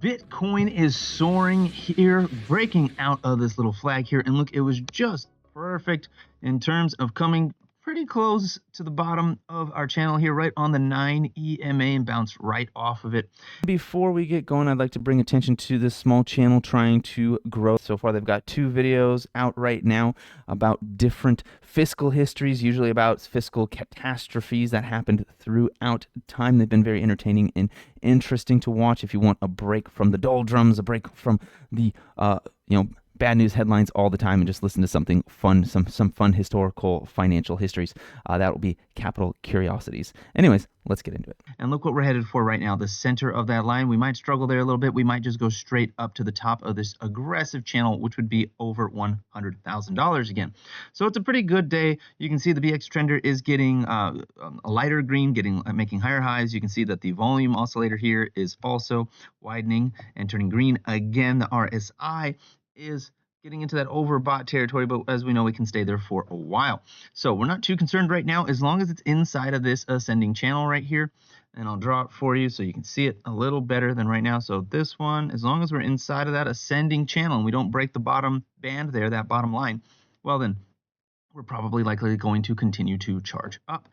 Bitcoin is soaring here, breaking out of this little flag here. And look, it was just perfect in terms of coming pretty close to the bottom of our channel here, right on the 9 EMA, and bounced right off of it. Before we get going, I'd like to bring attention to this small channel trying to grow. So far, they've got 2 videos out right now about different fiscal histories, usually about fiscal catastrophes that happened throughout time. They've been very entertaining and interesting to watch if you want a break from the doldrums, a break from the, bad news headlines all the time, and just listen to something fun, some fun historical financial histories. That will be Capital Curiosities. Anyways, let's get into it. And look what we're headed for right now, the center of that line. We might struggle there a little bit. We might just go straight up to the top of this aggressive channel, which would be over $100,000 again. So it's a pretty good day. You can see the BX trender is getting a lighter green, making higher highs. You can see that the volume oscillator here is also widening and turning green again. The RSI is getting into that overbought territory, but as we know, we can stay there for a while. So we're not too concerned right now as long as it's inside of this ascending channel right here. And I'll draw it for you so you can see it a little better than right now. So this one, as long as we're inside of that ascending channel and we don't break the bottom band there, that bottom line, well then we're probably likely going to continue to charge up.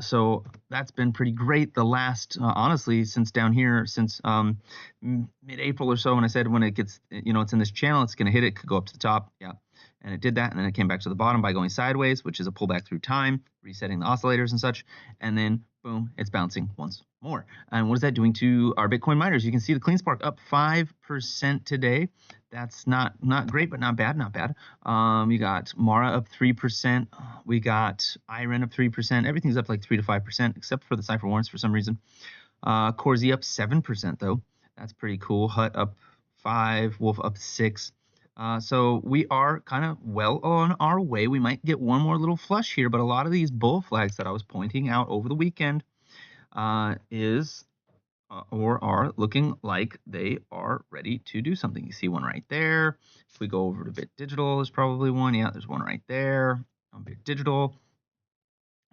So that's been pretty great the last, honestly, since down here, since mid-April or so, when I said when it gets, it's in this channel, it's going to hit it, could go up to the top. Yeah. And it did that, and then it came back to the bottom by going sideways, which is a pullback through time, resetting the oscillators and such, and then boom, it's bouncing once more. And what is that doing to our Bitcoin miners? You can see the CleanSpark up 5% today. That's not great, but not bad, not bad. You got Mara up 3%. We got IREN up 3%. Everything's up like 3 to 5%, except for the cipher warrants for some reason. Core Z up 7% though. That's pretty cool. Hut up 5, Wolf up 6. So we are kind of well on our way. We might get one more little flush here, but a lot of these bull flags that I was pointing out over the weekend are looking like they are ready to do something. You see one right there. If we go over to Bit Digital, there's probably one. Yeah, there's one right there on Bit Digital.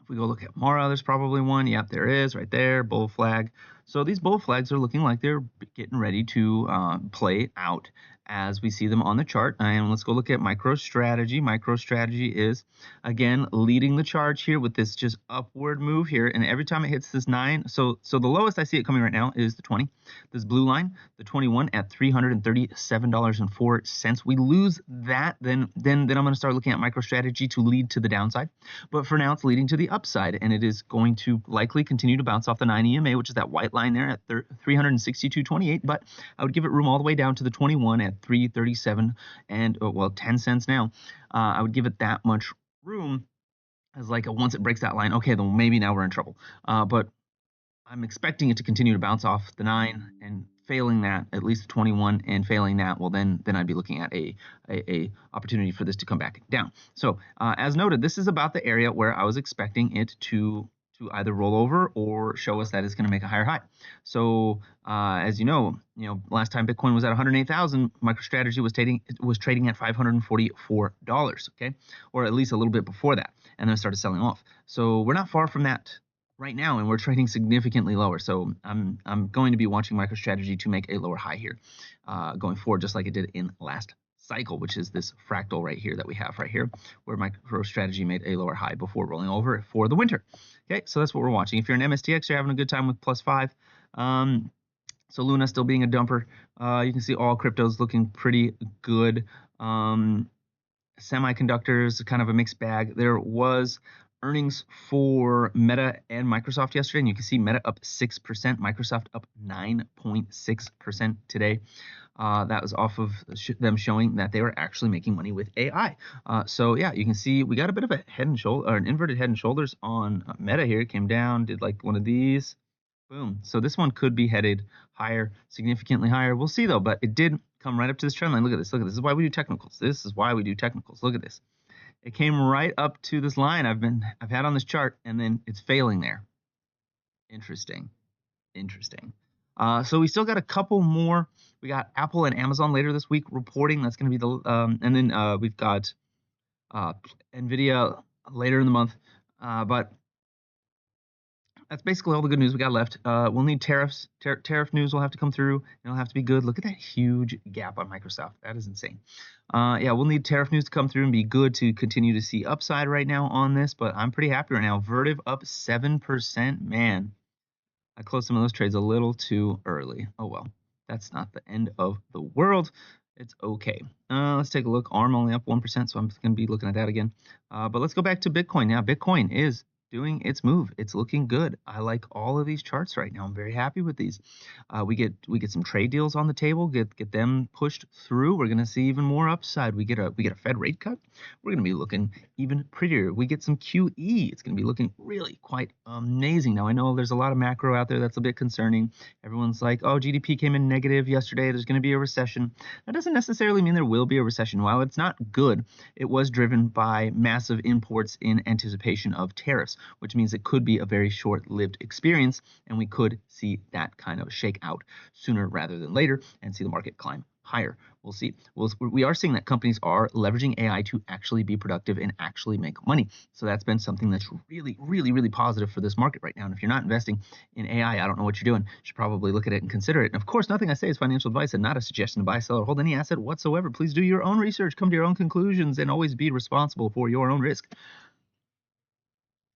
If we go look at Mara, there's probably one. Yep, there is right there, bull flag. So these bull flags are looking like they're getting ready to play out as we see them on the chart. And let's go look at MicroStrategy. MicroStrategy is, again, leading the charge here with this just upward move here. And every time it hits this 9, so the lowest I see it coming right now is the 20. This blue line, the 21 at $337.04. We lose that, then I'm going to start looking at MicroStrategy to lead to the downside. But for now, it's leading to the upside, and it is going to likely continue to bounce off the 9 EMA, which is that white line there at 362.28. But I would give it room all the way down to the 21 at 337 and 10 cents now. I would give it that much room as like once it breaks that line, okay, then maybe now we're in trouble. But I'm expecting it to continue to bounce off the 9, and failing that, at least 21, and failing that, well, then I'd be looking at a opportunity for this to come back down. So as noted, this is about the area where I was expecting it to either roll over or show us that it's going to make a higher high. So as you know, last time Bitcoin was at 108,000, MicroStrategy was trading at $544, okay, or at least a little bit before that, and then it started selling off. So we're not far from that right now, and we're trading significantly lower. So I'm going to be watching MicroStrategy to make a lower high here going forward, just like it did in last cycle, which is this fractal right here that we have right here, where MicroStrategy made a lower high before rolling over for the winter. Okay, so that's what we're watching. If you're an MSTX, you're having a good time with +5. So Luna still being a dumper. You can see all cryptos looking pretty good. Semiconductors, kind of a mixed bag. There was earnings for Meta and Microsoft yesterday, and you can see Meta up 6%, Microsoft up 9.6% today. That was off of them showing that they were actually making money with AI. So yeah, you can see we got a bit of a head and shoulder, or an inverted head and shoulders on Meta here. It came down, did like one of these, boom. So this one could be headed higher, significantly higher. We'll see though, but it did come right up to this trend line. Look at this. Look at this. This is why we do technicals. This is why we do technicals. Look at this. It came right up to this line I've had on this chart, and then it's failing there. Interesting. So we still got a couple more. We got Apple and Amazon later this week reporting. That's going to be the and then we've got Nvidia later in the month. But that's basically all the good news we got left. We'll need tariffs. Tariff news will have to come through, and it'll have to be good. Look at that huge gap on Microsoft. That is insane. Yeah, we'll need tariff news to come through and be good to continue to see upside right now on this, but I'm pretty happy right now. Vertiv up 7%. Man, I closed some of those trades a little too early. Oh well, that's not the end of the world. It's okay. Let's take a look. ARM only up 1%, so I'm going to be looking at that again. But let's go back to Bitcoin now. Bitcoin is doing its move. It's looking good. I like all of these charts right now. I'm very happy with these. We get some trade deals on the table. Get them pushed through. We're going to see even more upside. We get a Fed rate cut. We're going to be looking even prettier. We get some QE. It's going to be looking really quite amazing. Now I know there's a lot of macro out there that's a bit concerning. Everyone's like, oh, GDP came in negative yesterday. There's going to be a recession. That doesn't necessarily mean there will be a recession. While it's not good, it was driven by massive imports in anticipation of tariffs, which means it could be a very short-lived experience, and we could see that kind of shake out sooner rather than later and see the market climb higher. We'll see. We are seeing that companies are leveraging AI to actually be productive and actually make money. So that's been something that's really, really, really positive for this market right now. And if you're not investing in AI, I don't know what you're doing. You should probably look at it and consider it. And of course, nothing I say is financial advice and not a suggestion to buy, sell, or hold any asset whatsoever. Please do your own research, come to your own conclusions, and always be responsible for your own risk.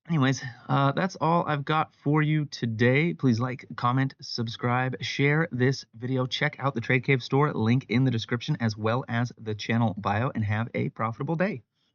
Anyways, that's all I've got for you today. Please like, comment, subscribe, share this video. Check out the Trade Cave store, link in the description, as well as the channel bio, and have a profitable day.